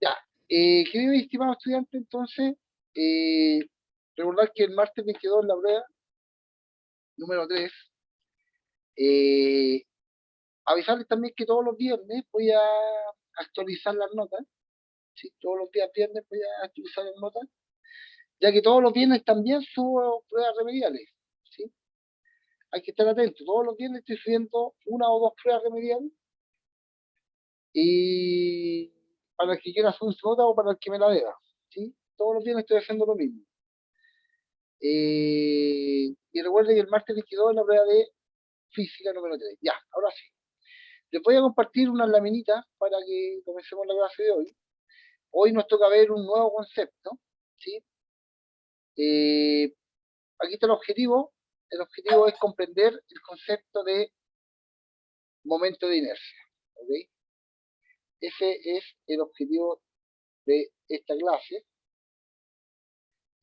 Ya, querido y estimado estudiante, entonces, eh, recordar que el martes 22 la prueba número 3. eh, avisarles también que todos los viernes voy a actualizar las notas, ¿sí? Todos los días viernes voy a actualizar las notas, ya que todos los viernes también subo pruebas remediales, ¿sí? Hay que estar atentos, todos los viernes estoy subiendo una o dos pruebas remediales, y para el que quiera subir su nota o para el que me la deba, ¿sí? Todos los viernes estoy haciendo lo mismo. Y recuerde que el martes 22 es la prueba de física número 3. Ya, ahora sí. Les voy a compartir unas laminitas para que comencemos la clase de hoy. Hoy nos toca ver un nuevo concepto, ¿sí? Eh, aquí está el objetivo. El objetivo es comprender el concepto de momento de inercia. ¿Ok? Ese es el objetivo de esta clase.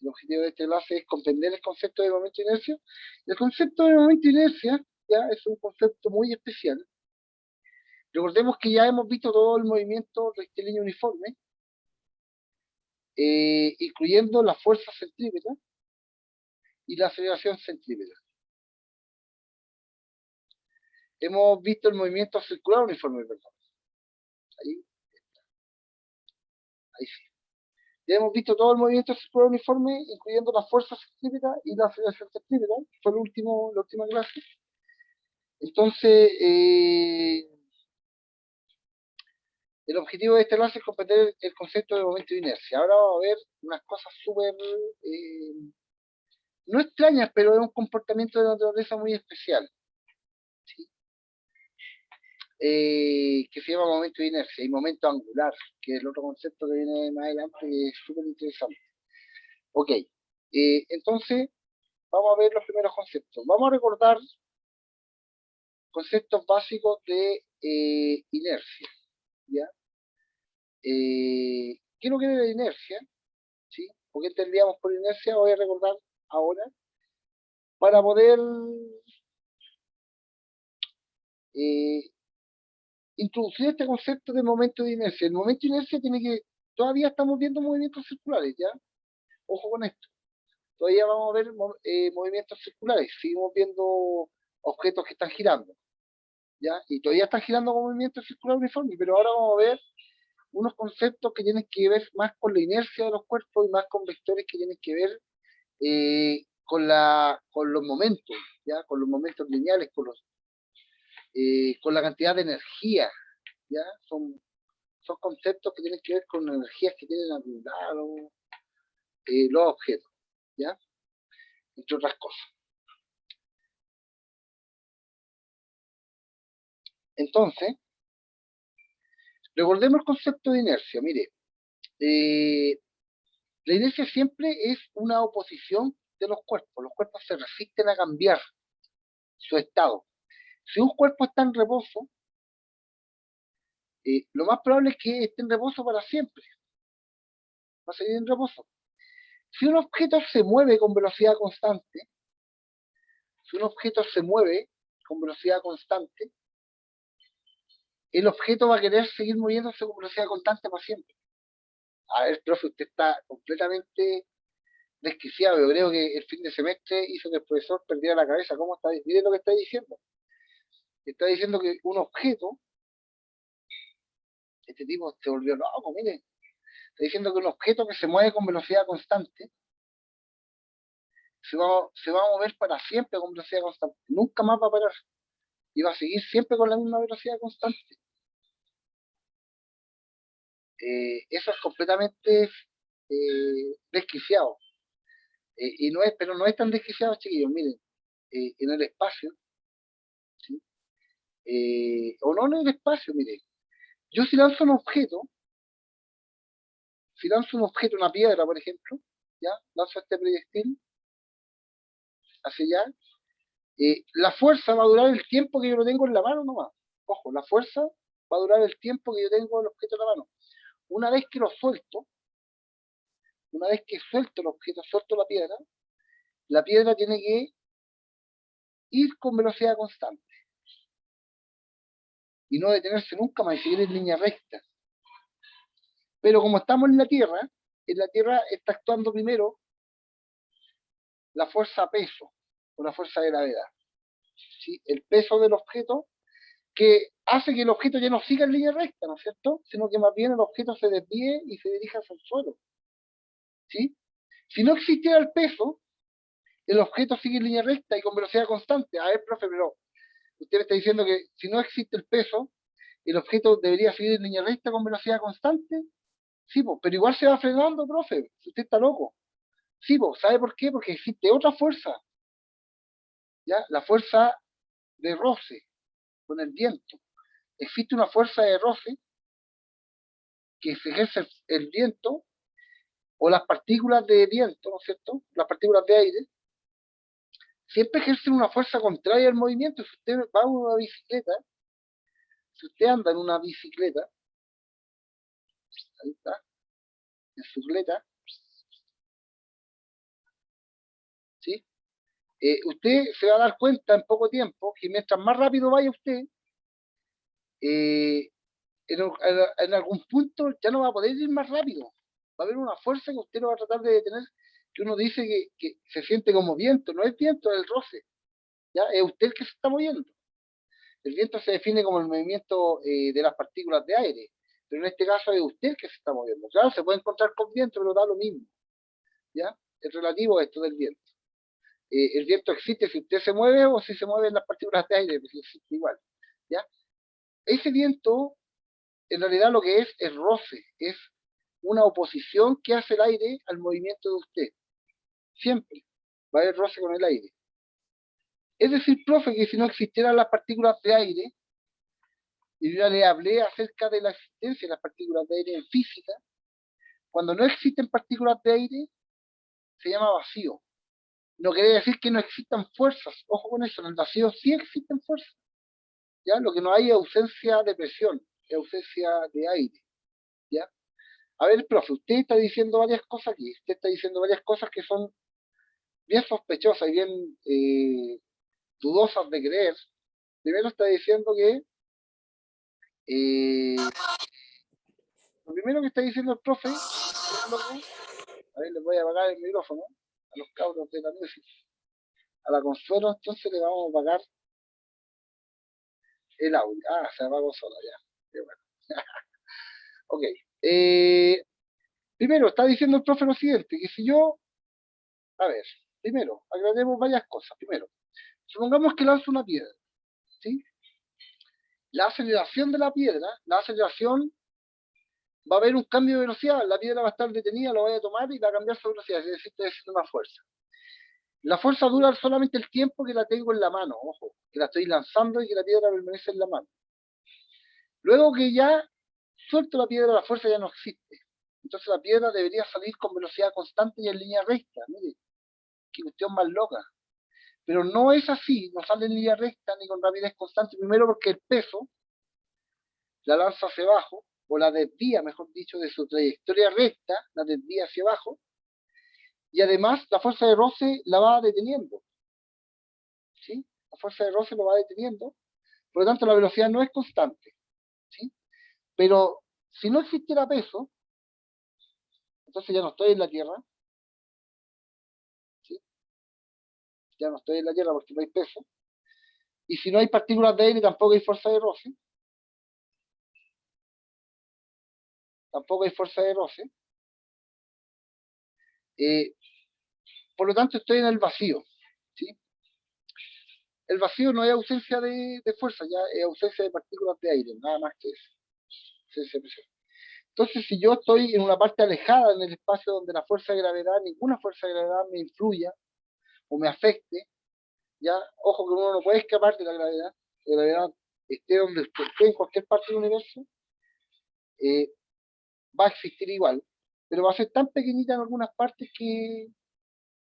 El objetivo de esta clase es comprender el concepto de momento de inercia. El concepto de momento de inercia ya es un concepto muy especial. Recordemos que ya hemos visto todo el movimiento rectilíneo uniforme, incluyendo la fuerza centrípeta y la aceleración centrípeta. Hemos visto el movimiento circular uniforme, perdón. Ahí, ahí sí. Ya hemos visto todo el movimiento circular uniforme, incluyendo la fuerza centrípeta y la aceleración centrípeta. Fue la última clase. Entonces, el objetivo de esta clase es comprender el concepto de momento de inercia. Ahora vamos a ver unas cosas súper, no extrañas, pero es un comportamiento de naturaleza muy especial, ¿sí? Que se llama momento de inercia y momento angular, que es el otro concepto que viene más adelante, que es súper interesante. Ok, entonces vamos a ver los primeros conceptos. Vamos a recordar conceptos básicos de inercia, ¿ya? ¿Qué es lo que es la inercia? ¿Sí? ¿O qué entendíamos por inercia? Voy a recordar ahora para poder eh, introducir este concepto de momento de inercia. El momento de inercia tiene que, todavía estamos viendo movimientos circulares, ¿ya? Ojo con esto. Todavía vamos a ver movimientos circulares. Seguimos viendo objetos que están girando, ¿ya? Y todavía están girando con movimientos circulares uniformes, pero ahora vamos a ver unos conceptos que tienen que ver más con la inercia de los cuerpos y más con vectores que tienen que ver con los momentos, ¿ya? Con los momentos lineales, con la cantidad de energía, ¿ya? Son conceptos que tienen que ver con energías que tienen acumulados los objetos, ¿ya? Entre otras cosas. Entonces, recordemos el concepto de inercia. Mire, eh, la inercia siempre es una oposición de los cuerpos. Los cuerpos se resisten a cambiar su estado. Si un cuerpo está en reposo, lo más probable es que esté en reposo para siempre. Va a seguir en reposo. Si un objeto se mueve con velocidad constante, si un objeto se mueve con velocidad constante, el objeto va a querer seguir moviéndose con velocidad constante para siempre. A ver, profe, usted está completamente desquiciado. Yo creo que el fin de semestre hizo que el profesor perdiera la cabeza. ¿Cómo está? Mire lo que está diciendo. Está diciendo que un objeto, este tipo se volvió loco, mire. Está diciendo que un objeto que se mueve con velocidad constante se va a mover para siempre con velocidad constante. Nunca más va a parar. Y va a seguir siempre con la misma velocidad constante. Eso es completamente desquiciado. Y no es, pero no es tan desquiciado, chiquillos. Miren, en el espacio, ¿sí? O no en el espacio, miren. Yo si lanzo un objeto, una piedra, por ejemplo, ya, lanzo este proyectil hacia allá, la fuerza va a durar el tiempo que yo lo tengo en la mano nomás. Ojo, la fuerza va a durar el tiempo que yo tengo el objeto en la mano. Una vez que lo suelto, una vez que suelto el objeto, suelto la piedra tiene que ir con velocidad constante y no detenerse nunca más y seguir en línea recta. Pero como estamos en la Tierra está actuando primero la fuerza peso, o la fuerza de gravedad. ¿Sí? El peso del objeto que hace que el objeto ya no siga en línea recta, ¿no es cierto? Sino que más bien el objeto se desvíe y se dirija hacia el suelo. ¿Sí? Si no existiera el peso, el objeto sigue en línea recta y con velocidad constante. A ver, profe, pero usted me está diciendo que si no existe el peso, el objeto debería seguir en línea recta con velocidad constante. Sí, pues, pero igual se va frenando, profe. Usted está loco. Sí, pues, ¿sabe por qué? Porque existe otra fuerza, ¿ya? La fuerza de roce con el viento. Existe una fuerza de roce que se ejerce el viento o las partículas de viento, ¿no es cierto? Las partículas de aire, siempre ejercen una fuerza contraria al movimiento. Si usted va en una bicicleta, si usted anda en una bicicleta, ahí está, en su bicicleta, ¿sí? Usted se va a dar cuenta en poco tiempo que mientras más rápido vaya usted, eh, en algún punto ya no va a poder ir más rápido. Va a haber una fuerza que usted no va a tratar de detener, que uno dice que se siente como viento. No es viento, es el roce. ¿Ya? Es usted el que se está moviendo. El viento se define como el movimiento de las partículas de aire, pero en este caso es usted el que se está moviendo. Claro, se puede encontrar con viento, pero da lo mismo. ¿Ya? Es relativo a esto del viento. El viento existe si usted se mueve o si se mueven las partículas de aire, pues existe igual. ¿Ya? Ese viento, en realidad lo que es roce, es una oposición que hace el aire al movimiento de usted. Siempre va a haber roce con el aire. Es decir, profe, que si no existieran las partículas de aire, y yo ya le hablé acerca de la existencia de las partículas de aire en física, cuando no existen partículas de aire, se llama vacío. No quiere decir que no existan fuerzas. Ojo con eso, en el vacío sí existen fuerzas. ¿Ya? Lo que no hay es ausencia de presión, es ausencia de aire. ¿Ya? A ver, profe, usted está diciendo varias cosas aquí. Usted está diciendo varias cosas que son bien sospechosas y bien dudosas de creer. Primero está diciendo que lo primero que está diciendo el profe, a ver, les voy a apagar el micrófono a los cabros de la música. A la Consuelo entonces le vamos a apagar el audio. Ah, se apagó sola ya. Qué bueno. Ok. Primero, está diciendo el profe lo siguiente, que si yo, a ver, primero, agregemos varias cosas. Primero, supongamos que lanzo una piedra, ¿sí? La aceleración de la piedra, la aceleración va a haber un cambio de velocidad, la piedra va a estar detenida, lo voy a tomar y va a cambiar su velocidad, es decir, estoy haciendo una fuerza. La fuerza dura solamente el tiempo que la tengo en la mano, ojo, que la estoy lanzando y que la piedra permanece en la mano. Luego que ya suelto la piedra, la fuerza ya no existe. Entonces la piedra debería salir con velocidad constante y en línea recta. Mire, qué cuestión más loca. Pero no es así, no sale en línea recta ni con rapidez constante. Primero porque el peso la lanza hacia abajo, o la desvía, mejor dicho, de su trayectoria recta, la desvía hacia abajo. Y además la fuerza de roce la va deteniendo. ¿Sí? La fuerza de roce lo va deteniendo. Por lo tanto, la velocidad no es constante. ¿Sí? Pero si no existiera peso, entonces ya no estoy en la Tierra. ¿Sí? Ya no estoy en la Tierra porque no hay peso. Y si no hay partículas de aire, tampoco hay fuerza de roce. Tampoco hay fuerza de roce. Eh, por lo tanto, estoy en el vacío. ¿Sí? El vacío no es ausencia de fuerza, ya es ausencia de partículas de aire, nada más que eso. Ausencia de presión. Entonces, si yo estoy en una parte alejada en el espacio donde la fuerza de gravedad, ninguna fuerza de gravedad me influya o me afecte, ya, ojo que uno no puede escapar de la gravedad esté donde esté, en cualquier parte del universo, eh, va a existir igual, pero va a ser tan pequeñita en algunas partes que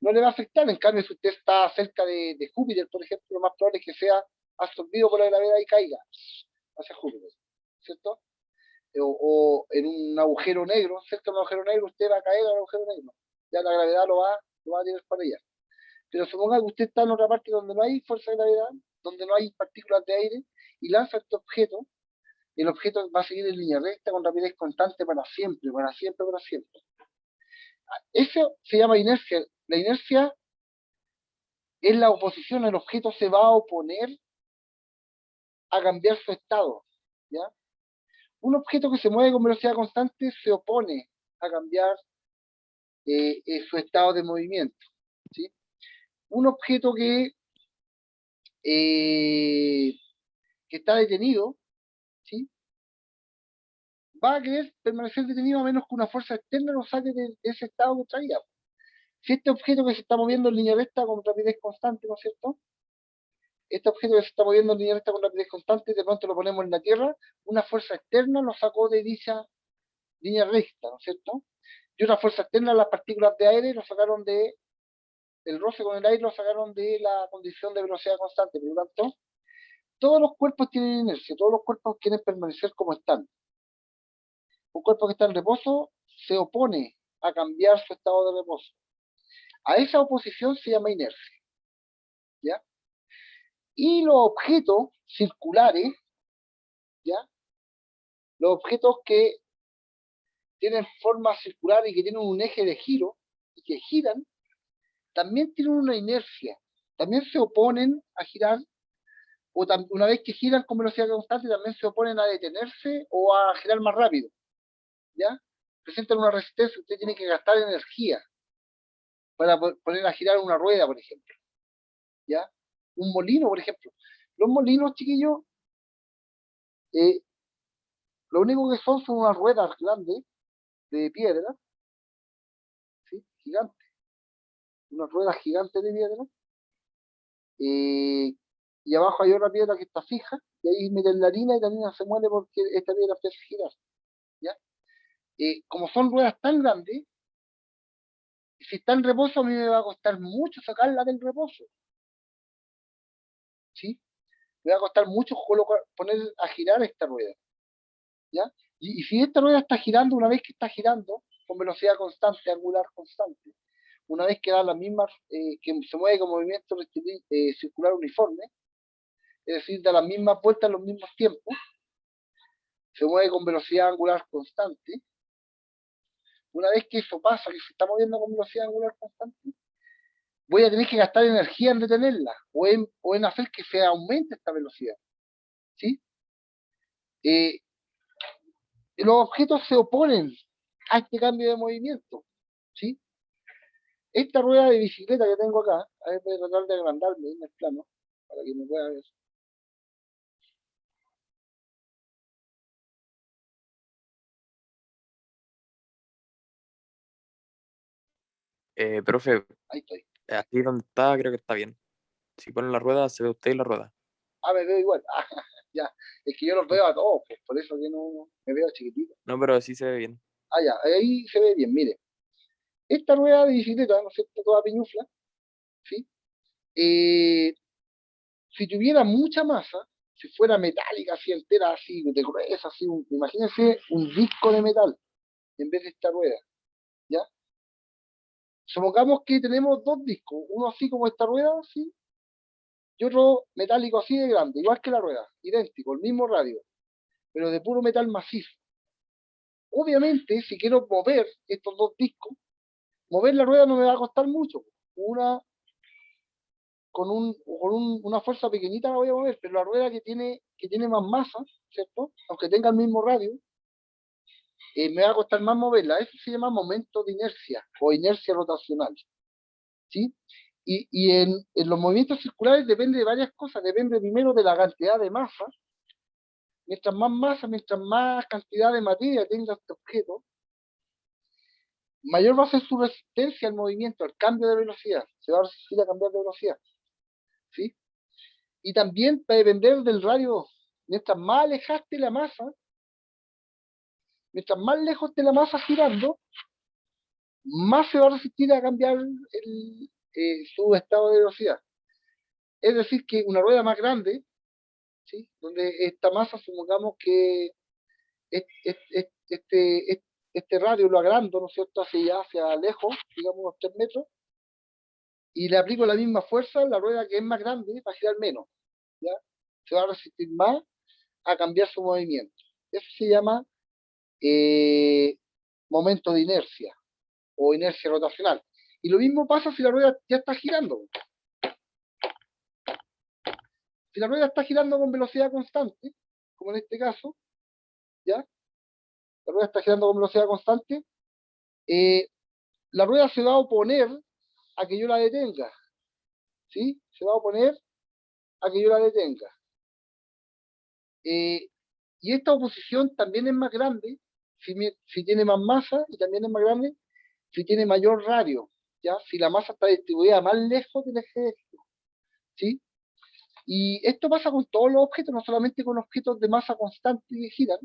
no le va a afectar. En cambio, si usted está cerca de Júpiter, por ejemplo, lo más probable es que sea absorbido por la gravedad y caiga hacia Júpiter, ¿cierto? O en un agujero negro, cerca de un agujero negro, usted va a caer al agujero negro. Ya la gravedad lo va a tirar para allá. Pero suponga que usted está en otra parte donde no hay fuerza de gravedad, donde no hay partículas de aire, y lanza este objeto, el objeto va a seguir en línea recta con rapidez constante para siempre, para siempre, para siempre. Eso se llama inercia. La inercia es la oposición, el objeto se va a oponer a cambiar su estado, ¿ya? Un objeto que se mueve con velocidad constante se opone a cambiar su estado de movimiento, ¿sí? Un objeto que está detenido, ¿sí? Va a querer permanecer detenido a menos que una fuerza externa lo saque de ese estado que traía. Si este objeto que se está moviendo en línea recta con rapidez constante, ¿no es cierto? Este objeto que se está moviendo en línea recta con rapidez constante, de pronto lo ponemos en la Tierra, una fuerza externa lo sacó de dicha línea recta, ¿no es cierto? Y una fuerza externa, las partículas de aire, lo sacaron de, el roce con el aire lo sacaron de la condición de velocidad constante. Por lo tanto, todos los cuerpos tienen inercia, todos los cuerpos quieren permanecer como están. Un cuerpo que está en reposo se opone a cambiar su estado de reposo. A esa oposición se llama inercia, ¿ya? Y los objetos circulares, ¿ya? Los objetos que tienen forma circular y que tienen un eje de giro y que giran, también tienen una inercia. También se oponen a girar, o una vez que giran con velocidad constante, también se oponen a detenerse o a girar más rápido, ¿ya? Presentan una resistencia, usted tiene que gastar energía para poner a girar una rueda, por ejemplo, ¿ya? Un molino, por ejemplo. Los molinos, chiquillos, eh, lo único que son unas ruedas grandes de piedra, ¿sí? Gigantes, unas ruedas gigantes de piedra, eh, y abajo hay otra piedra que está fija, y ahí meten la harina y la harina se mueve porque esta piedra empieza a girar, ¿ya? Como son ruedas tan grandes, si está en reposo, a mí me va a costar mucho sacarla del reposo, ¿sí? Me va a costar mucho poner a girar esta rueda, ¿ya? Y si esta rueda está girando, una vez que está girando, con velocidad constante, angular constante, una vez que da la misma, que se mueve con movimiento circular uniforme, es decir, da las mismas vueltas en los mismos tiempos, se mueve con velocidad angular constante. Una vez que eso pasa, que se está moviendo con velocidad angular constante, voy a tener que gastar energía en detenerla o en hacer que se aumente esta velocidad, ¿sí? Eh, los objetos se oponen a este cambio de movimiento, ¿sí? Esta rueda de bicicleta que tengo acá, a ver, voy a tratar de agrandarme en el plano para que me pueda ver. Profe, Ahí estoy. aquí donde está creo que está bien. Si ponen la rueda, se ve usted y la rueda. Ah, me veo igual. Ah, ya. Es que yo los veo a todos, pues, por eso que no me veo chiquitito. No, pero sí se ve bien. Ah, ya, ahí se ve bien, mire. Esta rueda de bicicleta, ¿no es cierto? Toda piñufla, ¿sí? Eh, si tuviera mucha masa, si fuera metálica, así entera, así, de gruesa, así, imagínense un disco de metal en vez de esta rueda, ¿ya? Supongamos que tenemos dos discos, uno así como esta rueda, ¿sí? Y otro metálico así de grande, igual que la rueda, idéntico, el mismo radio, pero de puro metal macizo. Obviamente, si quiero mover estos dos discos, mover la rueda no me va a costar mucho. Una fuerza pequeñita la voy a mover, pero la rueda que tiene más masa, ¿cierto? Aunque tenga el mismo radio, me va a costar más moverla. Eso se llama momento de inercia o inercia rotacional, ¿sí? Y en los movimientos circulares depende de varias cosas. Depende primero de la cantidad de masa. Mientras más masa, mientras más cantidad de materia tenga este objeto, mayor va a ser su resistencia al movimiento, al cambio de velocidad. Se va a resistir a cambiar de velocidad, ¿sí? Y también va a depender del radio. Mientras más alejaste la masa, mientras más lejos de la masa girando, más se va a resistir a cambiar su estado de velocidad. Es decir, que una rueda más grande, ¿sí? Donde esta masa, supongamos que este radio lo agrando, ¿no es cierto?, hacia lejos, digamos unos 3 metros, y le aplico la misma fuerza, la rueda que es más grande va a girar menos, ¿ya? Se va a resistir más a cambiar su movimiento. Eso se llama momento de inercia o inercia rotacional. Y lo mismo pasa si la rueda ya está girando. Si la rueda está girando con velocidad constante, como en este caso, ¿ya? La rueda está girando con velocidad constante, la rueda se va a oponer a que yo la detenga, ¿sí? Se va a oponer a que yo la detenga. Y esta oposición también es más grande si tiene más masa, y también es más grande si tiene mayor radio, ¿ya? Si la masa está distribuida más lejos del eje de giro, ¿sí? Y esto pasa con todos los objetos, no solamente con objetos de masa constante que giran.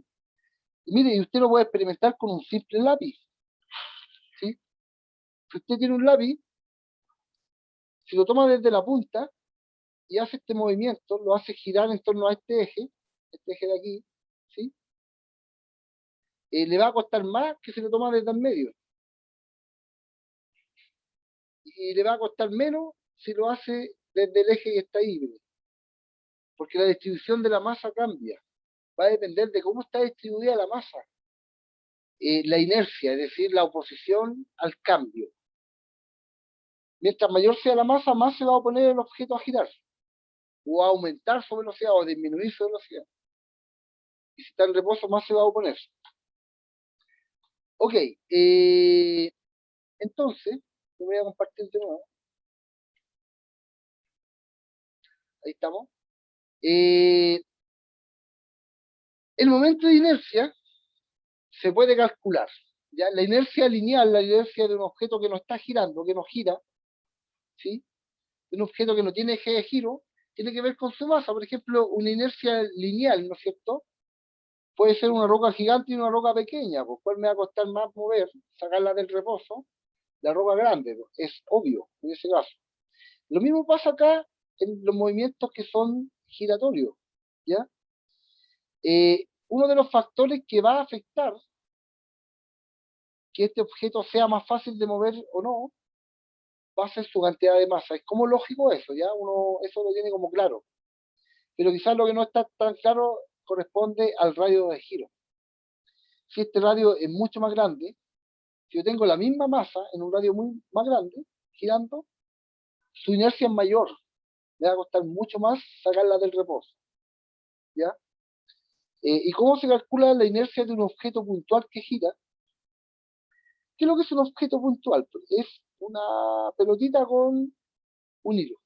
Y mire, y usted lo puede experimentar con un simple lápiz, ¿sí? Si usted tiene un lápiz, si lo toma desde la punta y hace este movimiento, lo hace girar en torno a este eje de aquí, ¿sí? Le va a costar más que si lo toma desde el medio. Y le va a costar menos si lo hace desde el eje que está ahí, porque la distribución de la masa cambia. Va a depender de cómo está distribuida la masa. La inercia, es decir, la oposición al cambio. Mientras mayor sea la masa, más se va a oponer el objeto a girar, o a aumentar su velocidad, o a disminuir su velocidad. Y si está en reposo, más se va a oponer. Ok, entonces, lo voy a compartir de nuevo. Ahí estamos. El momento de inercia se puede calcular. ¿Ya? La inercia lineal, la inercia de un objeto que no está girando, que no gira, ¿sí? De un objeto que no tiene eje de giro, tiene que ver con su masa. Por ejemplo, una inercia lineal, ¿no es cierto? Puede ser una roca gigante y una roca pequeña, pues cuál me va a costar más mover, sacarla del reposo, la roca grande, pues, es obvio en ese caso. Lo mismo pasa acá en los movimientos que son giratorios, ¿ya? Uno de los factores que va a afectar que este objeto sea más fácil de mover o no, va a ser su cantidad de masa. Es como lógico eso, ¿ya? Uno eso lo tiene como claro. Pero quizás lo que no está tan claro corresponde al radio de giro. Si este radio es mucho más grande, si yo tengo la misma masa en un radio muy más grande, girando, su inercia es mayor. Le va a costar mucho más sacarla del reposo, ¿ya? ¿Y cómo se calcula la inercia de un objeto puntual que gira? ¿Qué es lo que es un objeto puntual? Pues es una pelotita con un hilo.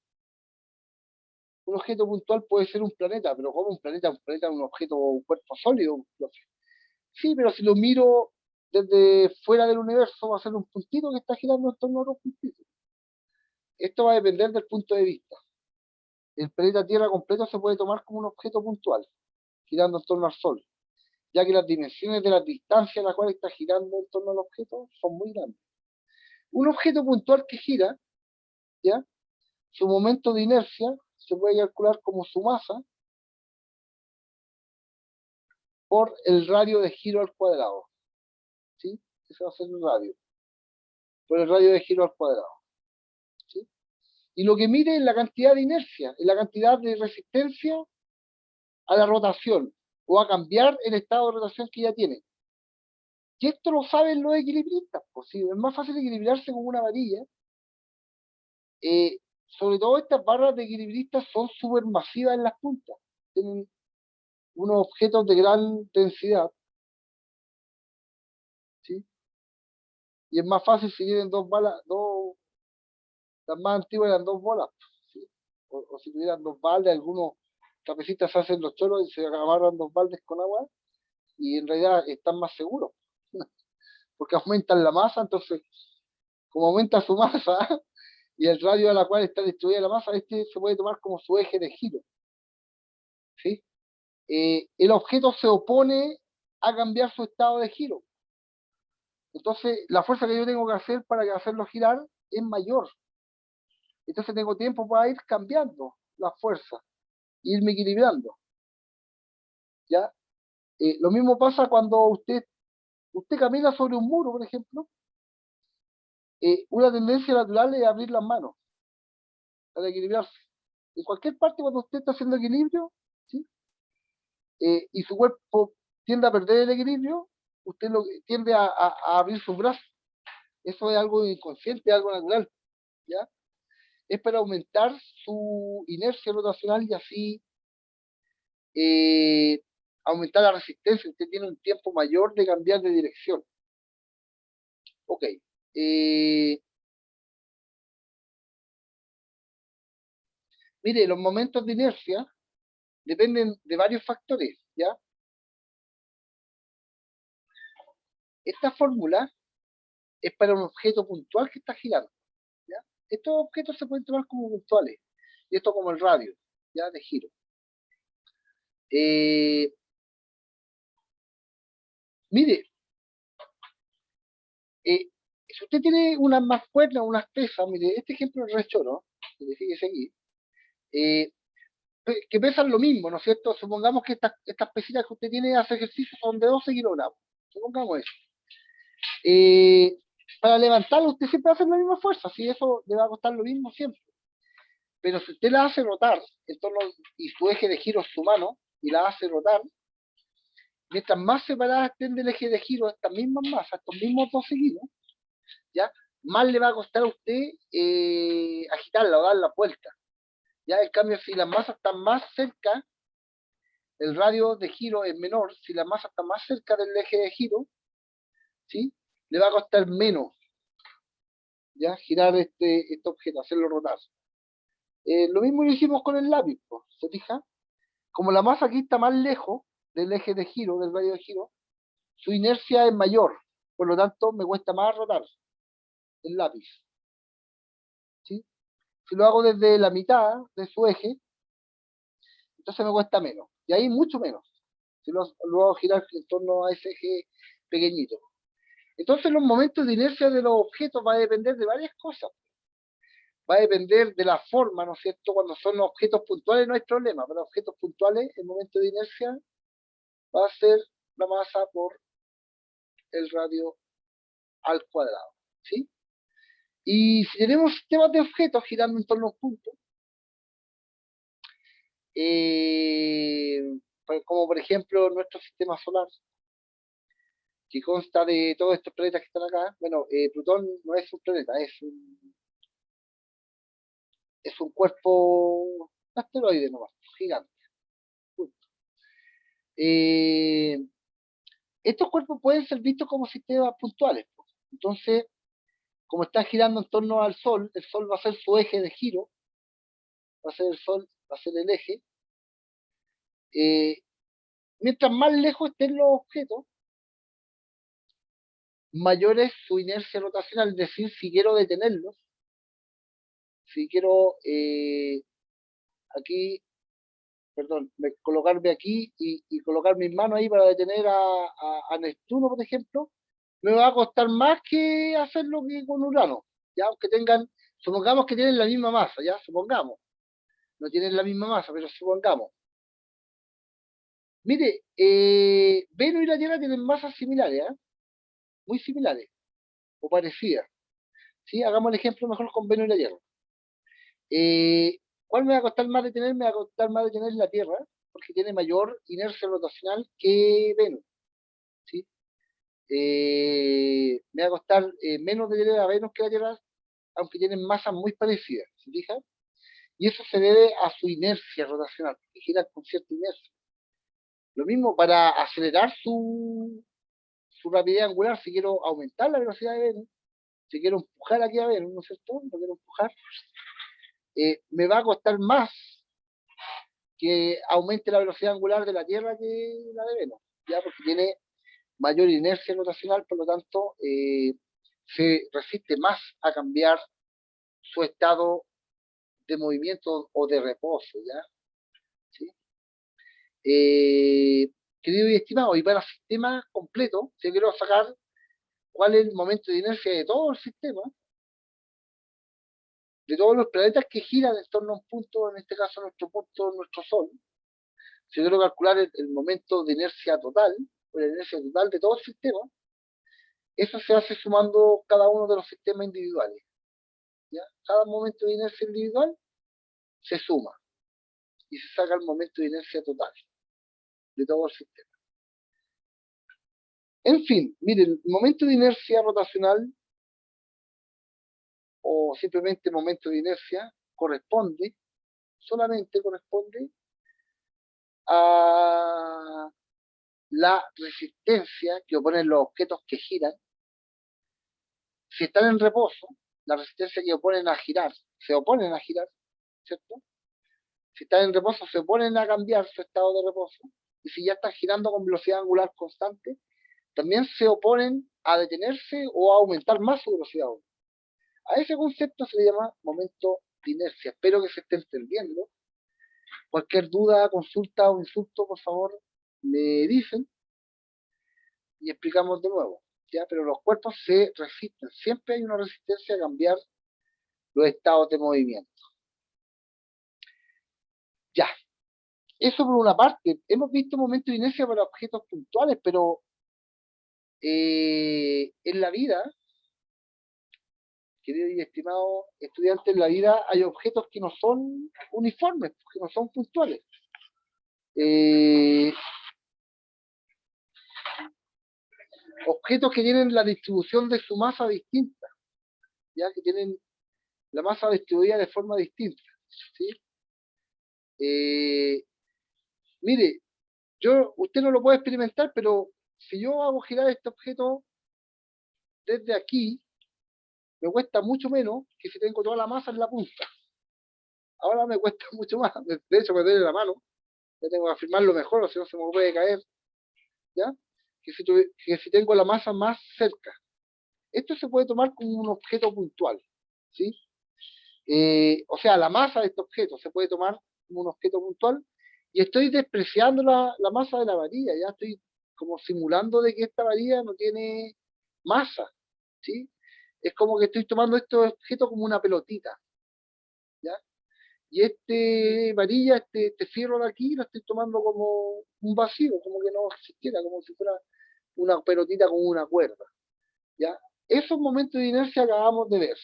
Un objeto puntual puede ser un planeta, pero ¿cómo un planeta? Un planeta es un objeto, un cuerpo sólido. Sí, pero si lo miro desde fuera del universo, va a ser un puntito que está girando en torno a otro puntito. Esto va a depender del punto de vista. El planeta Tierra completo se puede tomar como un objeto puntual, girando en torno al Sol, ya que las dimensiones de la distancia a la cual está girando en torno al objeto son muy grandes. Un objeto puntual que gira, ¿ya? Su momento de inercia se puede calcular como su masa por el radio de giro al cuadrado, ¿sí? Ese va a ser el radio, por el radio de giro al cuadrado, ¿sí? Y lo que mide es la cantidad de inercia, es la cantidad de resistencia a la rotación, o a cambiar el estado de rotación que ya tiene. Y esto lo saben los equilibristas, pues sí, es más fácil equilibrarse con una varilla. Sobre todo estas barras de equilibristas son súper masivas en las puntas. Tienen unos objetos de gran densidad, ¿sí? Y es más fácil si tienen dos balas, las más antiguas eran dos bolas, ¿sí? O si tuvieran dos baldes, algunos trapecistas hacen los cholos y se agarran dos baldes con agua y en realidad están más seguros, porque aumentan la masa, entonces, como aumenta su masa y el radio a la cual está distribuida la masa, este se puede tomar como su eje de giro, ¿sí? El objeto se opone a cambiar su estado de giro. Entonces, la fuerza que yo tengo que hacer para hacerlo girar es mayor. Entonces tengo tiempo para ir cambiando la fuerza, irme equilibrando, ¿ya? Lo mismo pasa cuando usted camina sobre un muro, por ejemplo. Una tendencia natural es abrir las manos para equilibrarse. En cualquier parte, cuando usted está haciendo equilibrio, ¿sí? Y su cuerpo tiende a perder el equilibrio, usted tiende a abrir sus brazos. Eso es algo inconsciente, algo natural, ¿ya? Es para aumentar su inercia rotacional y así aumentar la resistencia. Usted tiene un tiempo mayor de cambiar de dirección. Ok. Mire, los momentos de inercia dependen de varios factores, ¿ya? Esta fórmula es para un objeto puntual que está girando, ¿ya? Estos objetos se pueden tomar como puntuales, y esto como el radio, ¿ya? De giro. Mire, si usted tiene unas más cuerdas, unas pesas, mire, este ejemplo es re choro, mire, fíjese aquí, que pesan lo mismo, ¿no es cierto? Supongamos que estas pesitas que usted tiene hace ejercicio son de 12 kilogramos, supongamos eso. Para levantarlo usted siempre hace la misma fuerza, si eso le va a costar lo mismo siempre. Pero si usted la hace rotar en torno, y su eje de giro es su mano, y la hace rotar, mientras más separadas estén del eje de giro estas mismas masas, estos mismos 12 kilos, ¿ya? Más le va a costar a usted agitarla o dar la vuelta. Ya, en cambio, si las masas están más cerca, el radio de giro es menor. Si la masa está más cerca del eje de giro, ¿sí? Le va a costar menos, ¿ya? Girar este objeto, hacerlo rotar. Lo mismo lo hicimos con el lápiz, ¿se fija? Como la masa aquí está más lejos del eje de giro, del radio de giro, su inercia es mayor. Por lo tanto, me cuesta más rotar el lápiz, ¿sí? Si lo hago desde la mitad de su eje, entonces me cuesta menos. Y ahí mucho menos. Si lo hago girar en torno a ese eje pequeñito. Entonces los momentos de inercia de los objetos va a depender de varias cosas. Va a depender de la forma, ¿no es cierto? Cuando son objetos puntuales no hay problema. Para objetos puntuales, el momento de inercia va a ser la masa por el radio al cuadrado, ¿sí? Y si tenemos sistemas de objetos girando en torno a un punto, como por ejemplo nuestro sistema solar, que consta de todos estos planetas que están acá. Bueno, Plutón no es un planeta, es un cuerpo asteroide nomás, gigante. Eh, Estos cuerpos pueden ser vistos como sistemas puntuales. Entonces, como está girando en torno al Sol, el Sol va a ser su eje de giro, va a ser el Sol, va a ser el eje. Mientras más lejos estén los objetos, mayor es su inercia rotacional, es decir, si quiero detenerlos, si quiero aquí, perdón, colocarme aquí y colocar mis manos ahí para detener a Neptuno, por ejemplo, me va a costar más que hacerlo que con Urano, ya, aunque tengan, supongamos que tienen la misma masa, ya, supongamos, no tienen la misma masa, pero supongamos. Mire, Venus y la Tierra tienen masas similares, ¿eh? Muy similares, o parecidas, ¿sí? Hagamos el ejemplo mejor con Venus y la Tierra. ¿Cuál me va a costar más detener? Me va a costar más detener la Tierra, porque tiene mayor inercia rotacional que Venus, ¿sí? Me va a costar menos detener a Venus que la Tierra, aunque tienen masas muy parecidas, ¿se fijan? Y eso se debe a su inercia rotacional, que gira con cierta inercia. Lo mismo para acelerar su rapidez angular, si quiero aumentar la velocidad de Venus, si quiero empujar aquí a Venus, ¿no es cierto? Lo quiero empujar, me va a costar más que aumente la velocidad angular de la Tierra que la de Venus, ya porque tiene mayor inercia rotacional, por lo tanto, se resiste más a cambiar su estado de movimiento o de reposo, ¿ya? ¿Sí? Querido y estimado, y para el sistema completo, si quiero sacar cuál es el momento de inercia de todo el sistema, de todos los planetas que giran en torno a un punto, en este caso nuestro punto, nuestro Sol, si quiero calcular el momento de inercia total, o la inercia total de todo el sistema, eso se hace sumando cada uno de los sistemas individuales, ¿ya? Cada momento de inercia individual se suma y se saca el momento de inercia total de todo el sistema. En fin, miren, el momento de inercia rotacional o simplemente momento de inercia corresponde, solamente corresponde a la resistencia que oponen los objetos que giran. Si están en reposo, la resistencia que oponen a girar, se oponen a girar, ¿cierto? Si están en reposo, se oponen a cambiar su estado de reposo. Y si ya están girando con velocidad angular constante, también se oponen a detenerse o a aumentar más su velocidad. A ese concepto se le llama momento de inercia. Espero que se esté entendiendo. Cualquier duda, consulta o insulto, por favor, me dicen y explicamos de nuevo. ¿Ya? Pero los cuerpos se resisten. Siempre hay una resistencia a cambiar los estados de movimiento. Ya. Eso por una parte. Hemos visto momentos de inercia para objetos puntuales, pero en la vida, querido y estimado estudiante, en la vida hay objetos que no son uniformes, que no son puntuales. Objetos que tienen la distribución de su masa distinta, ya que tienen la masa distribuida de forma distinta. ¿Sí? Mire, usted no lo puede experimentar, pero si yo hago girar este objeto desde aquí, me cuesta mucho menos que si tengo toda la masa en la punta. Ahora me cuesta mucho más. De hecho, me duele la mano. Ya tengo que afirmarlo mejor, o si no se me puede caer. ¿Ya? Que si tengo la masa más cerca. Esto se puede tomar como un objeto puntual. ¿Sí? O sea, la masa de este objeto se puede tomar como un objeto puntual y estoy despreciando la masa de la varilla, ya estoy como simulando de que esta varilla no tiene masa, ¿sí? Es como que estoy tomando este objeto como una pelotita, ¿ya? Y este varilla, este fierro de aquí, lo estoy tomando como un vacío, como que no existiera, como si fuera una pelotita con una cuerda, ¿ya? Esos momentos de inercia acabamos de ver,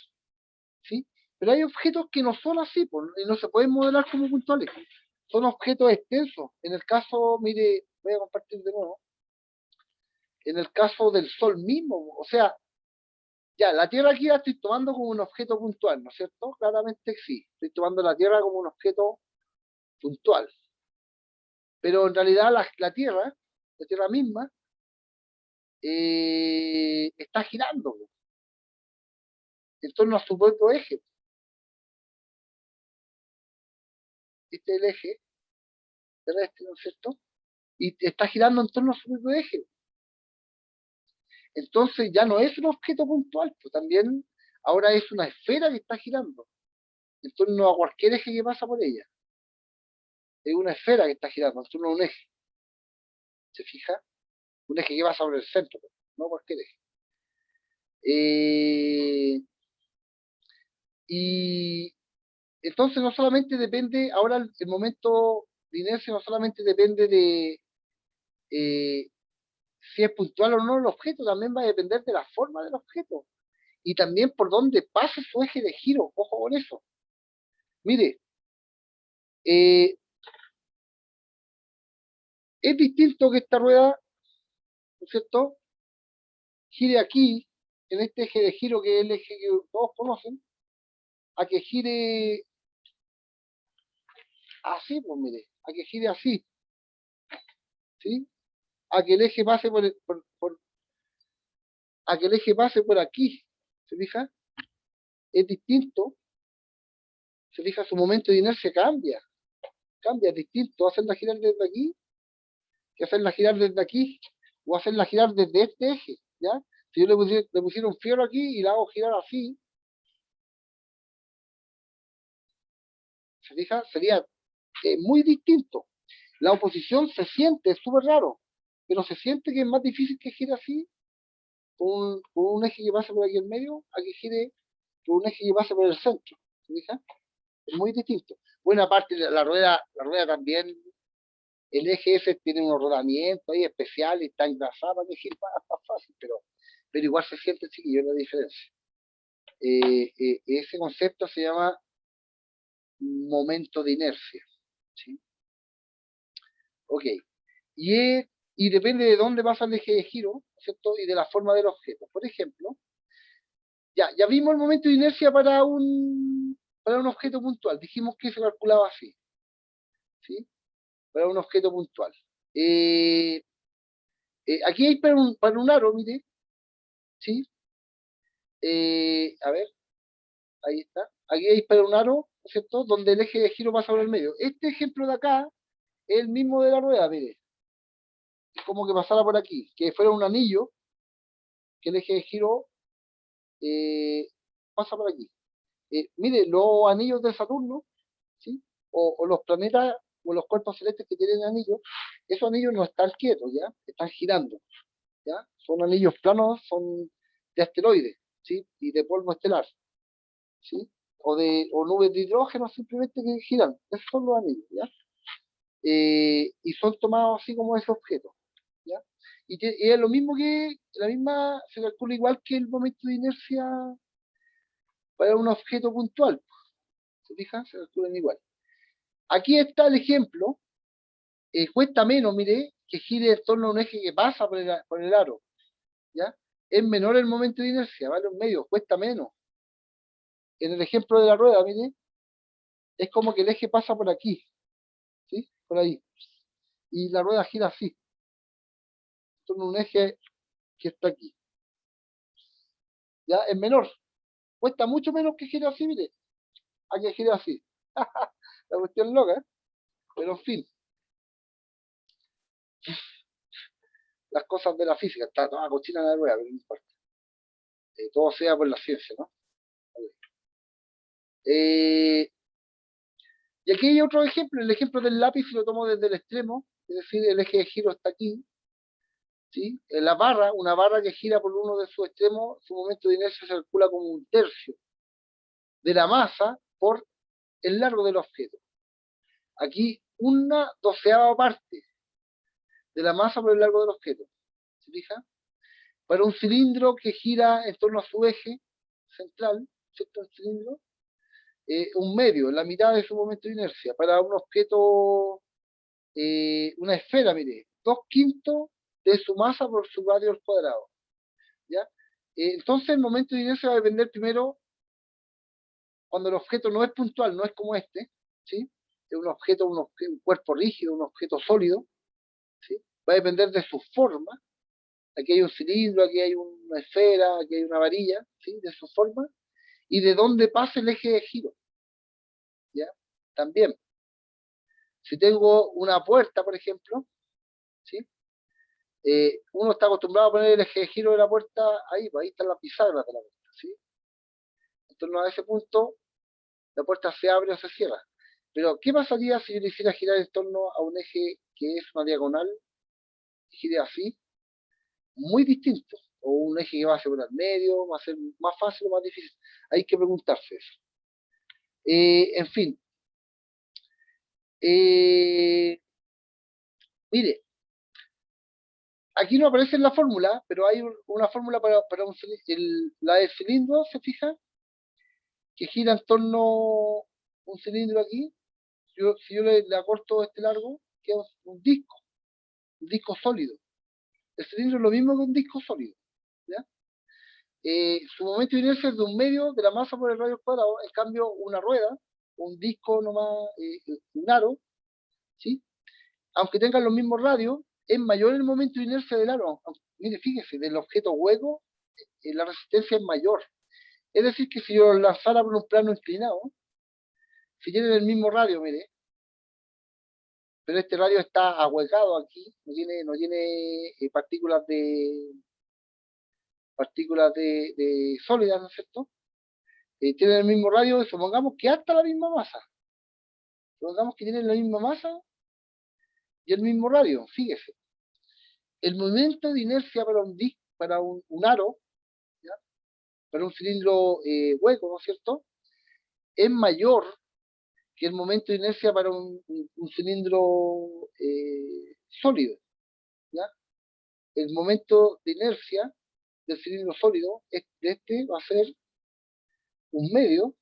¿sí? Pero hay objetos que no son así, pues, y no se pueden modelar como puntuales. Son objetos extensos. En el caso, mire, voy a compartir de nuevo, en el caso del Sol mismo, o sea, ya, la Tierra aquí la estoy tomando como un objeto puntual, ¿no es cierto? Claramente sí, estoy tomando la Tierra como un objeto puntual. Pero en realidad la Tierra misma, está girando en torno a su propio eje. Este es el eje terrestre, ¿no es cierto? Y está girando en torno a su propio eje. Entonces ya no es un objeto puntual, pues también ahora es una esfera que está girando en torno a cualquier eje que pasa por ella. Es una esfera que está girando en torno a un eje. ¿Se fija? Un eje que pasa por el centro, pues, no cualquier eje. Y entonces no solamente depende, ahora el momento de inercia no solamente depende de eh, si es puntual o no el objeto, también va a depender de la forma del objeto y también por dónde pasa su eje de giro. Ojo con eso. Mire, eh, es distinto que esta rueda, ¿no es cierto?, gire aquí, en este eje de giro que es el eje que todos conocen, a que gire así, pues mire, a que gire así, ¿sí? A que el eje pase a que el eje pase por aquí, ¿se fija? Es distinto, se fija, su momento de inercia cambia, es distinto hacerla girar desde aquí que hacerla girar desde aquí o hacerla girar desde este eje, ¿ya? Si yo le pusiera un fierro aquí y la hago girar así, ¿se fija? Sería muy distinto. La oposición se siente, es súper raro, pero se siente que es más difícil que gire así, con un eje que pase por aquí en medio, a que gire por un eje que pase por el centro. ¿Se fija? Es muy distinto. Bueno, aparte la rueda también, el eje ese tiene un rodamiento ahí especial y está engrasado para que gire más fácil, pero igual se siente chiquillo la diferencia. Ese concepto se llama momento de inercia. ¿Sí? Ok. Y y depende de dónde pasa el eje de giro, ¿cierto? Y de la forma del objeto. Por ejemplo, ya vimos el momento de inercia para un objeto puntual. Dijimos que se calculaba así, ¿sí? Para un objeto puntual. Eh, aquí hay para un aro, mire, ¿sí? A ver, ahí está. Aquí hay para un aro, ¿cierto? Donde el eje de giro pasa por el medio. Este ejemplo de acá es el mismo de la rueda, mire. Es como que pasara por aquí, que fuera un anillo, que el eje de giro eh, pasa por aquí. Mire, los anillos de Saturno, ¿sí? O los planetas o los cuerpos celestes que tienen anillos, esos anillos no están quietos, ¿ya? Están girando, ¿ya? Son anillos planos, son de asteroides, ¿sí? Y de polvo estelar, ¿sí? O nubes de hidrógeno simplemente que giran. Esos son los anillos, ¿ya? Y son tomados así como ese objeto, ¿ya? Y es lo mismo que, la misma, se calcula igual que el momento de inercia para un objeto puntual. ¿Se fijan? Se calculan igual. Aquí está el ejemplo. Cuesta menos, mire, que gire en torno a un eje que pasa por el aro, ¿ya? Es menor el momento de inercia, vale un medio, cuesta menos. En el ejemplo de la rueda, mire, es como que el eje pasa por aquí, ¿sí? Por ahí. Y la rueda gira así, en torno a un eje que está aquí. ¿Ya? Es menor. Cuesta mucho menos que gire así, mire. A que gire así. La cuestión loca, ¿eh? Pero en fin, las cosas de la física, está toda cochina la rueda, pero no importa. Todo sea por la ciencia, ¿no? Eh, y aquí hay otro ejemplo, el ejemplo del lápiz lo tomo desde el extremo, es decir, el eje de giro está aquí, ¿sí? En la barra, una barra que gira por uno de sus extremos, su momento de inercia se calcula como un tercio de la masa por el largo del objeto. Aquí, una doceava parte de la masa por el largo del objeto. ¿Se fija? Para un cilindro que gira en torno a su eje central, ¿cierto? El cilindro, un medio, la mitad de su momento de inercia. Para un objeto, una esfera, mire, 2/5 de su masa por su radio al cuadrado. ¿Ya? Entonces el momento de inercia va a depender primero cuando el objeto no es puntual, no es como este, ¿sí? Es un cuerpo rígido, un objeto sólido, ¿sí? Va a depender de su forma. Aquí hay un cilindro, aquí hay una esfera, aquí hay una varilla, ¿sí? De su forma y de dónde pasa el eje de giro, ¿ya? También, si tengo una puerta, por ejemplo, ¿sí? Uno está acostumbrado a poner el eje de giro de la puerta ahí, pues ahí están las bisagras de la puerta, ¿sí? Entonces a ese punto la puerta se abre o se cierra. Pero, ¿qué pasaría si yo le hiciera girar en torno a un eje que es una diagonal y gire así? Muy distinto. O un eje que va a ser al medio, va a ser más fácil o más difícil. Hay que preguntarse eso. En fin. Eh, Mire, aquí no aparece en la fórmula, pero hay una fórmula para la del cilindro, ¿se fija? Que gira en torno a un cilindro aquí. Si yo le acorto este largo, queda un disco sólido. El cilindro es lo mismo que un disco sólido, ¿ya? Su momento de inercia es de un medio de la masa por el radio cuadrado. En cambio, una rueda, un disco nomás, un aro, ¿sí? Aunque tengan los mismos radios, es mayor el momento de inercia del aro. Mire, fíjese, del objeto hueco, la resistencia es mayor. Es decir, que si yo lo lanzara por un plano inclinado, si tienen el mismo radio, mire, pero este radio está ahuecado aquí, no tiene partículas de sólidas, ¿no es cierto? Tienen el mismo radio, supongamos que hasta la misma masa. Supongamos que tienen la misma masa y el mismo radio, fíjese. El momento de inercia para un aro, ¿ya? Para un cilindro hueco, ¿no es cierto? Es mayor que el momento de inercia para un cilindro sólido, ¿ya? El momento de inercia del cilindro sólido, de este va a ser un medio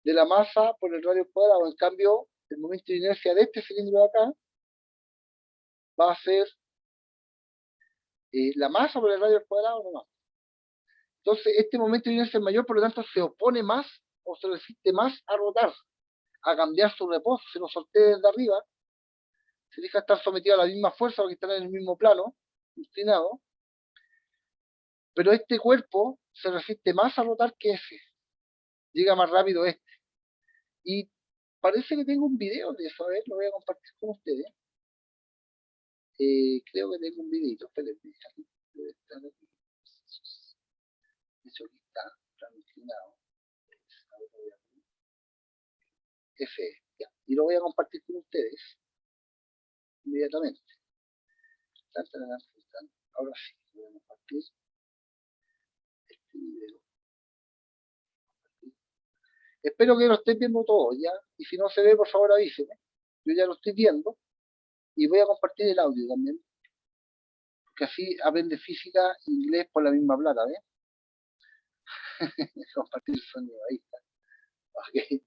de la masa por el radio cuadrado. En cambio, el momento de inercia de este cilindro de acá va a ser la masa por el radio al cuadrado nomás. Entonces, este momento de inercia es mayor, por lo tanto, se opone más o se resiste más a rotar, a cambiar su reposo. Se lo solté desde arriba, se deja estar sometido a la misma fuerza porque están en el mismo plano, inclinado, pero este cuerpo se resiste más a rotar que ese. Llega más rápido este. Y parece que tengo un video de eso, a ver, lo voy a compartir con ustedes. Creo que tengo un videito, espérenme. Debe estar aquí. De hecho, aquí está, plano inclinado. F, ya. Y lo voy a compartir con ustedes inmediatamente. Ahora sí, voy a compartir este video. Espero que lo estén viendo todo, ¿ya? Y si no se ve, por favor avísenme. Yo ya lo estoy viendo. Y voy a compartir el audio también. Porque así aprende física e inglés por la misma plata, ¿ves? Compartir el sonido, ahí está. Ok.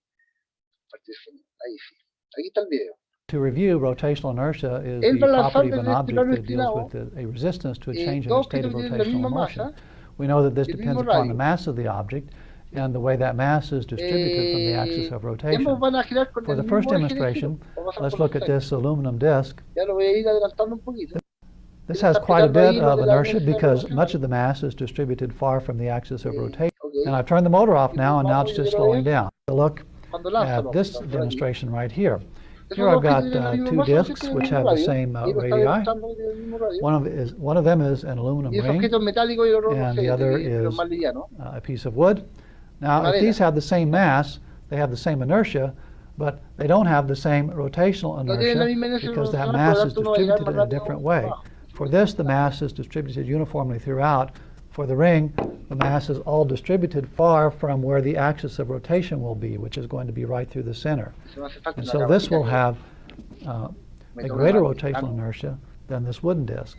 Compartir el sonido, ahí sí. Aquí está el video. To review, rotational inertia is El the property lanzar of an desde este object plano that deals inclinado, with a resistance to a change in dos its state objetos of que tienen la rotational misma motion. masa, We know that this el depends mismo upon the radio. mass of the object and the way that mass is distributed from the axis of Y ambos rotation. van a girar con For el the first mismo eje de giro. demonstration, Va a pasar let's por look los at centros. this aluminum disc. Ya lo voy a ir adelantando un poquito. This Quiero has estar quite a picando ahí bit lo of de la inertia inercia because rotacional. much of the mass is distributed far from the axis of rotation. Okay. And I've turned the motor off Y now, and now vamos, it's yo just quiero slowing ver down. Look cuando lanza at los this objetos por aquí. demonstration right here. Esos Here I've dos que got tienen la misma two masa, discs tienen el which mismo have the radio. same Ahí lo está radii. demostrando que tienen el mismo radio. One of them is an aluminum Y ese ring, objeto es metálico y el otro no and sé, the other pero is más liviano. a piece of wood. Now, if Madera. these have the same mass, they have the same inertia, but they don't have the same rotational No tienen la inertia misma inercia because that rotacional, por lo mass is tanto uno va a llegar distributed más in a rápido different way. abajo. For this, the mass is distributed uniformly throughout. For the ring, the mass is all distributed far from where the axis of rotation will be, which is going to be right through the center. Eso no hace falta And una so this will gramática have que a me tome greater más rotational temprano. inertia than this wooden disc.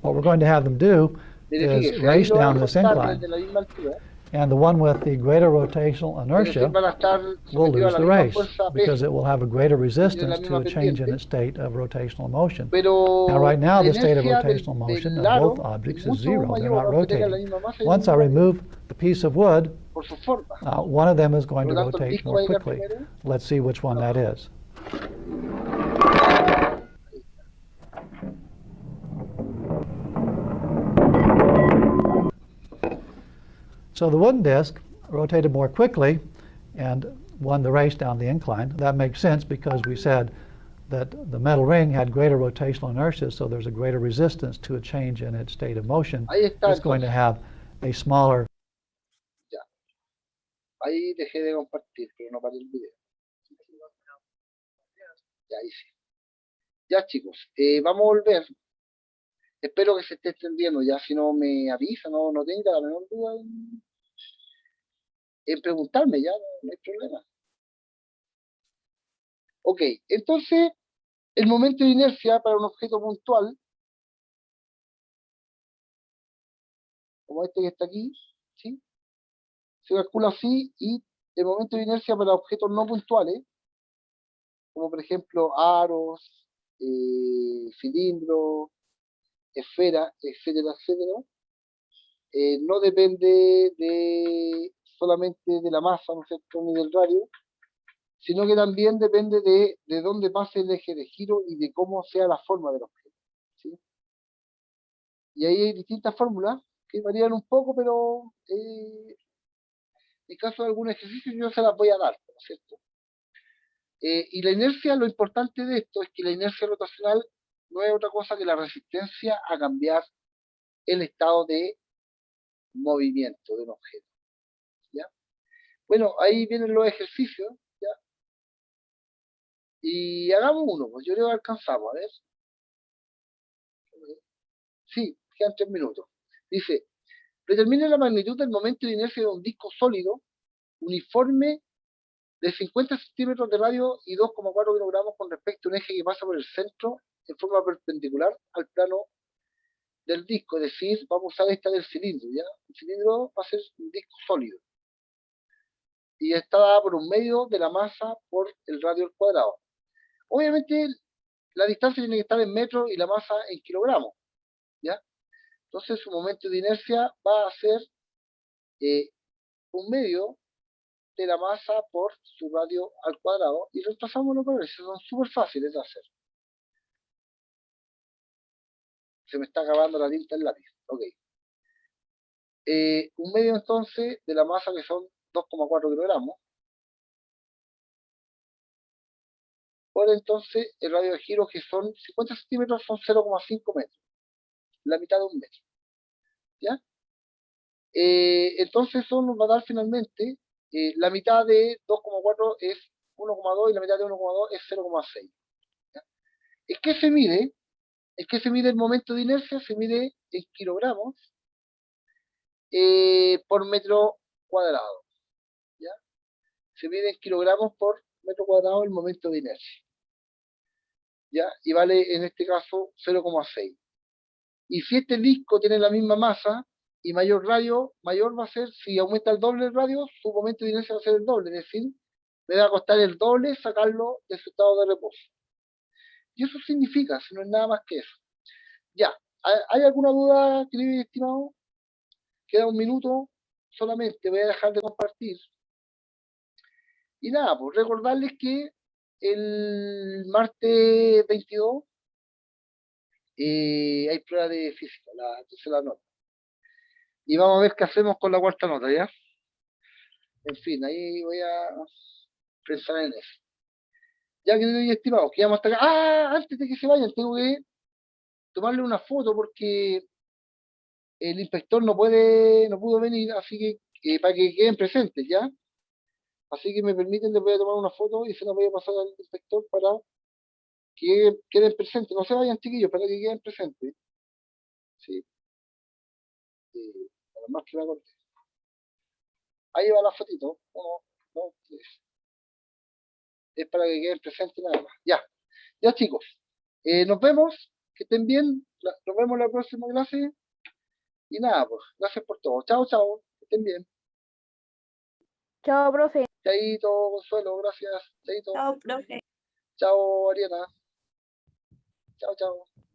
What we're going to have them do Mire, is fíjese, ahí race lo van a down this cortar incline. desde la misma altura. And the one with the greater rotational Pero inertia siempre van a estar will sometidos a lose la the misma race fuerza because peso. it will have a greater la resistance to misma a change in pendiente. its state of rotational motion. Pero Now, right now, la the state of inercia rotational del motion of aro both objects es is mucho zero. They're mayor, not aunque tengan la rotating. misma masa y el Once I mismo radio, remove the piece of wood, por su forma. one of them is going Por to lo tanto, el rotate disco va more a llegar quickly. primero. Let's see which one that is. So the wooden disc rotated more quickly and won the race down the incline. That makes sense because we said that the metal ring had greater rotational inertia, so there's a greater resistance to a change in its state of motion. Ahí está, It's going to entonces. have a smaller. Ya. Ahí dejé de compartir, pero no paré el video. Ya, ahí sí. Ya, chicos, vamos a volver. Espero que se esté extendiendo ya, si no me avisa, no tenga la menor duda en preguntarme, ya, no hay problema. Ok, entonces, el momento de inercia para un objeto puntual, como este que está aquí, ¿sí? Se calcula así, y el momento de inercia para objetos no puntuales, como por ejemplo aros, cilindros, esfera, etcétera, etcétera, no depende solamente de la masa, ¿no es cierto?, ni del radio, sino que también depende de dónde pase el eje de giro y de cómo sea la forma del objeto, ¿sí? Y ahí hay distintas fórmulas que varían un poco, pero en caso de algún ejercicio yo se las voy a dar, ¿no es cierto? Y la inercia, lo importante de esto es que la inercia rotacional no es otra cosa que la resistencia a cambiar el estado de movimiento de un objeto, ¿ya? Bueno, ahí vienen los ejercicios, ¿ya? Y hagamos uno, pues yo creo que alcanzamos, a ver. Sí, quedan 3 minutos. Dice, determine la magnitud del momento de inercia de un disco sólido, uniforme, de 50 centímetros de radio y 2,4 kilogramos con respecto a un eje que pasa por el centro en forma perpendicular al plano del disco, es decir, vamos a usar esta del cilindro, ¿ya? El cilindro va a ser un disco sólido y está dada por un medio de la masa por el radio al cuadrado. Obviamente la distancia tiene que estar en metros y la masa en kilogramos, ¿ya? Entonces su momento de inercia va a ser un medio de la masa por su radio al cuadrado y reemplazamos los valores, son súper fáciles de hacer. Se me está acabando la tinta del lápiz, ok. Un medio entonces de la masa que son 2,4 kilogramos, por entonces el radio de giro que son 50 centímetros son 0,5 metros, la mitad de un metro, ¿ya? Entonces eso nos va a dar finalmente, la mitad de 2,4 es 1,2 y la mitad de 1,2 es 0,6. ¿En qué se mide? ¿En qué se mide el momento de inercia? Se mide en kilogramos por metro cuadrado, ¿ya? Se mide en kilogramos por metro cuadrado el momento de inercia, ¿ya? Y vale en este caso 0,6. Y si este disco tiene la misma masa y mayor radio, mayor va a ser, si aumenta el doble el radio, su momento de inercia va a ser el doble, es decir, me va a costar el doble sacarlo de su estado de reposo. Y eso significa, si no es nada más que eso. Ya, ¿hay alguna duda, querido y estimado? Queda un minuto solamente, voy a dejar de compartir. Y nada, pues recordarles que el martes 22 hay prueba de física, la tercera nota. Y vamos a ver qué hacemos con la cuarta nota, ¿ya? En fin, ahí voy a pensar en eso. Ya, querido y estimado, que vamos hasta acá. Ah, antes de que se vayan, tengo que tomarle una foto porque el inspector no pudo venir, así que para que queden presentes, ¿ya? Así que me permiten, les voy a tomar una foto y se la voy a pasar al inspector para que queden presentes. No se vayan, chiquillos, para que queden presentes. Sí. Para más que me acordé. Ahí va la fotito. 1, 2, 3. Es para que queden presentes nada más. Ya. Ya, chicos. Nos vemos. Que estén bien. Nos vemos en la próxima clase. Y nada, pues. Gracias por todo. Chao, chao. Que estén bien. Chao, profe. Chaito, Consuelo. Gracias. Chaito. Chao, profe. Chao, Ariana. Chao, chao.